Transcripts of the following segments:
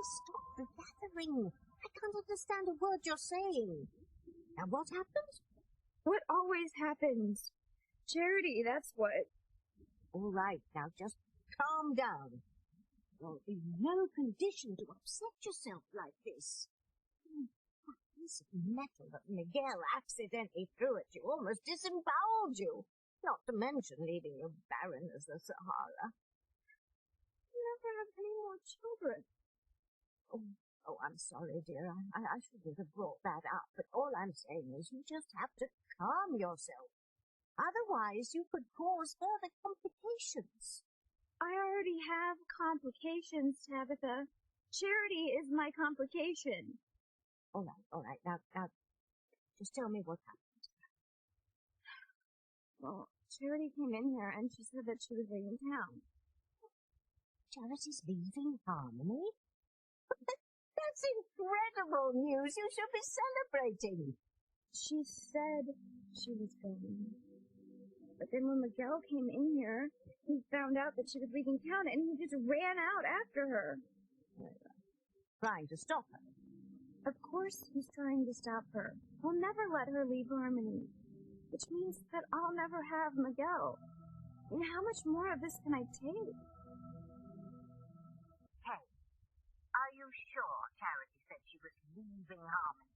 stop the gathering. I can't understand a word you're saying. Now, what happened? What always happens? Charity, that's what. All right, now just calm down. You're in no condition to upset yourself like this. That piece of metal that Miguel accidentally threw at you almost disemboweled you, not to mention leaving you barren as the Sahara. You never have any more children. Oh, I'm sorry, dear. I shouldn't have brought that up, but all I'm saying is you just have to calm yourself. Otherwise, you could cause further complications. I already have complications, Tabitha. Charity is my complication. All right. Now, just tell me what happened. Well, Charity came in here and she said that she was leaving town. Charity's leaving Harmony? That's incredible news. You should be celebrating. She said she was going. But then when Miguel came in here, he found out that she was leaving town and he just ran out after her. Trying to stop her? Of course he's trying to stop her. He'll never let her leave Harmony. Which means that I'll never have Miguel. And how much more of this can I take? Hey, are you sure Charity said she was leaving Harmony?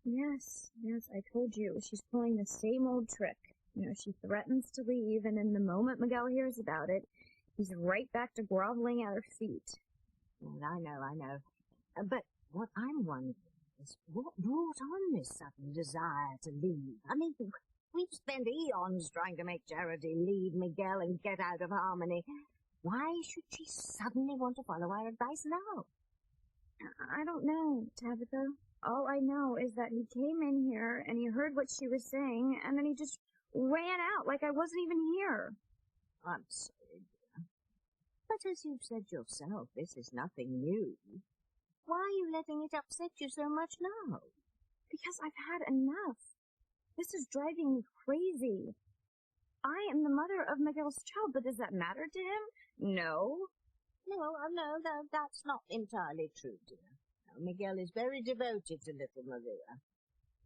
Yes, I told you. She's pulling the same old trick. You know, she threatens to leave, and then the moment Miguel hears about it, he's right back to groveling at her feet. Well, I know. But what I'm wondering is what brought on this sudden desire to leave? I mean, we've spent eons trying to make Charity leave Miguel and get out of Harmony. Why should she suddenly want to follow our advice now? I don't know, Tabitha. All I know is that he came in here and he heard what she was saying, and then he just ran out like I wasn't even here. I'm sorry, dear. But as you've said yourself, this is nothing new. Why are you letting it upset you so much now? Because I've had enough. This is driving me crazy. I am the mother of Miguel's child, but does that matter to him? No. No, that's not entirely true, dear. Miguel is very devoted to little Maria.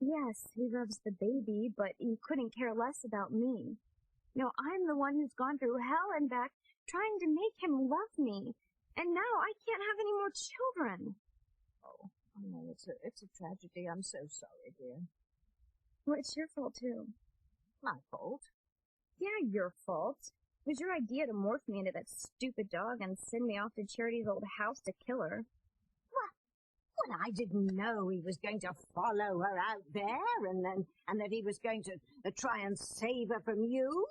Yes, he loves the baby, but he couldn't care less about me. No, I'm the one who's gone through hell and back trying to make him love me, and now I can't have any more children. Oh, I know, it's a tragedy. I'm so sorry, dear. Well, it's your fault, too. My fault? Yeah, your fault. It was your idea to morph me into that stupid dog and send me off to Charity's old house to kill her. Well, I didn't know he was going to follow her out there, and that he was going to try and save her from you.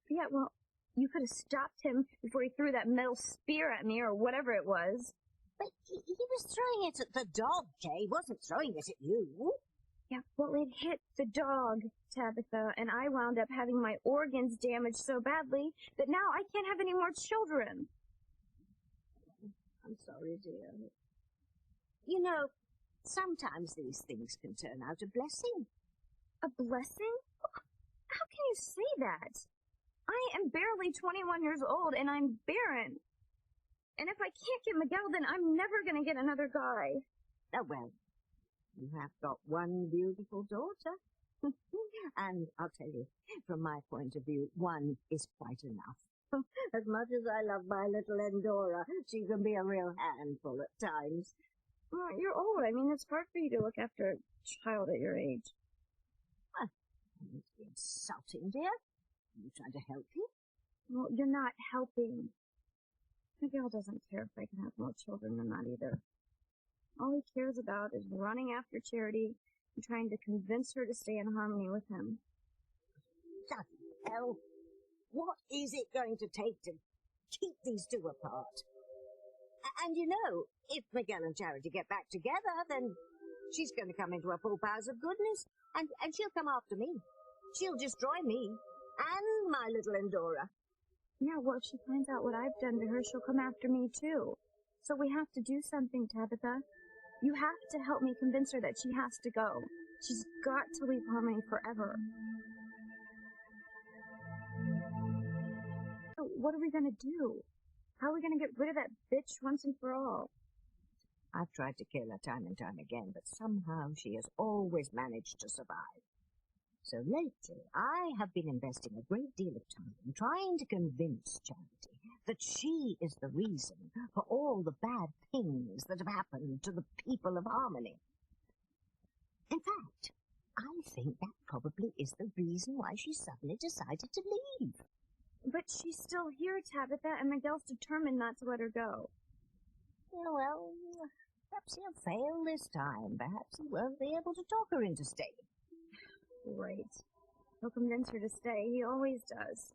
Yeah, well, you could have stopped him before he threw that metal spear at me or whatever it was. But he was throwing it at the dog, Kay. He wasn't throwing it at you. Yeah, well, it hit the dog, Tabitha, and I wound up having my organs damaged so badly that now I can't have any more children. I'm sorry, dear. You know, sometimes these things can turn out a blessing. A blessing? How can you say that? I am barely 21 years old, and I'm barren. And if I can't get Miguel, then I'm never going to get another guy. Oh, well, you have got one beautiful daughter. And I'll tell you, from my point of view, one is quite enough. As much as I love my little Endora, she can be a real handful at times. Well, you're old. I mean, it's hard for you to look after a child at your age. Well, it's insulting, dear. Are you trying to help you? Well, you're not helping. Miguel doesn't care if I can have more children than that either. All he cares about is running after Charity and trying to convince her to stay in harmony with him. Bloody hell! What is it going to take to keep these two apart? And you know, if Miguel and Charity get back together, then she's going to come into her full powers of goodness, and she'll come after me. She'll destroy me, and my little Endora. Yeah, well, if she finds out what I've done to her, she'll come after me, too. So we have to do something, Tabitha. You have to help me convince her that she has to go. She's got to leave Harmony forever. So what are we going to do? How are we going to get rid of that bitch once and for all? I've tried to kill her time and time again, but somehow she has always managed to survive. So lately, I have been investing a great deal of time trying to convince Charity that she is the reason for all the bad things that have happened to the people of Harmony. In fact, I think that probably is the reason why she suddenly decided to leave. But she's still here, Tabitha, and Miguel's determined not to let her go. Yeah, well, perhaps he'll fail this time. Perhaps he won't be able to talk her into staying. Great. He'll convince her to stay. He always does.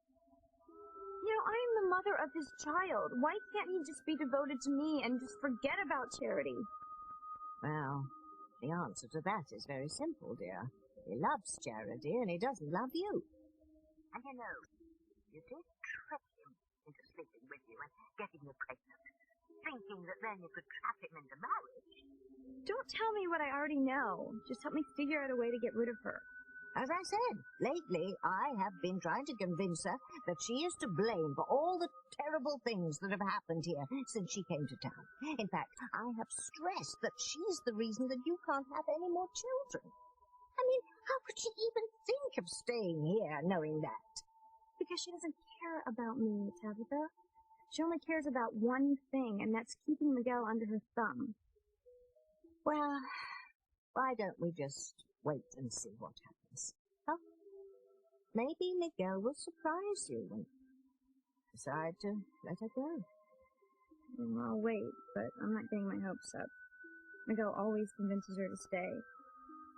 You know, I'm the mother of his child. Why can't he just be devoted to me and just forget about Charity? Well, the answer to that is very simple, dear. He loves Charity and he doesn't love you. And you know, you did trick him into sleeping with you and getting you pregnant, thinking that then you could trap him into marriage. Don't tell me what I already know. Just help me figure out a way to get rid of her. As I said, lately I have been trying to convince her that she is to blame for all the terrible things that have happened here since she came to town. In fact, I have stressed that she's the reason that you can't have any more children. I mean, how could she even think of staying here knowing that? Because she doesn't care about me, Tabitha. She only cares about one thing, and that's keeping Miguel under her thumb. Well, why don't we just wait and see what happens? Oh, maybe Miguel will surprise you and decide to let her go. I'll wait, but I'm not getting my hopes up. Miguel always convinces her to stay.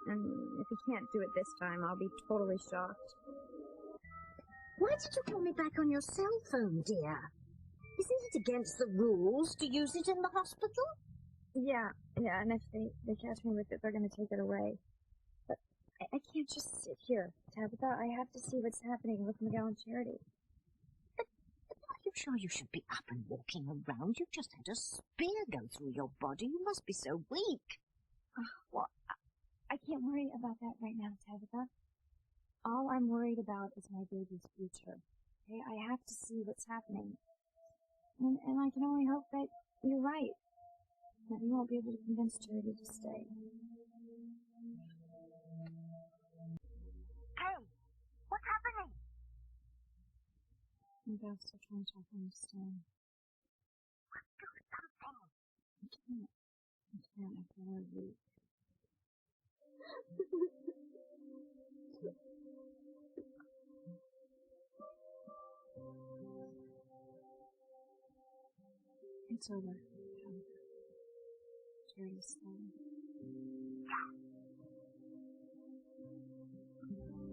And if he can't do it this time, I'll be totally shocked. Why did you call me back on your cell phone, dear? Isn't it against the rules to use it in the hospital? Yeah, and if they catch me with it, they're going to take it away. But I can't just sit here, Tabitha. I have to see what's happening with Miguel and Charity. But are you sure you should be up and walking around? You just had a spear go through your body. You must be so weak. Well, I can't worry about that right now, Tabitha. All I'm worried about is my baby's future. Okay? I have to see what's happening. And I can only hope that you're right. That you won't be able to convince Charity to stay. Hey, what's happening? Miguel's still trying to talk him to stay. Do something. I can't after another week. It's over. Charity's staying.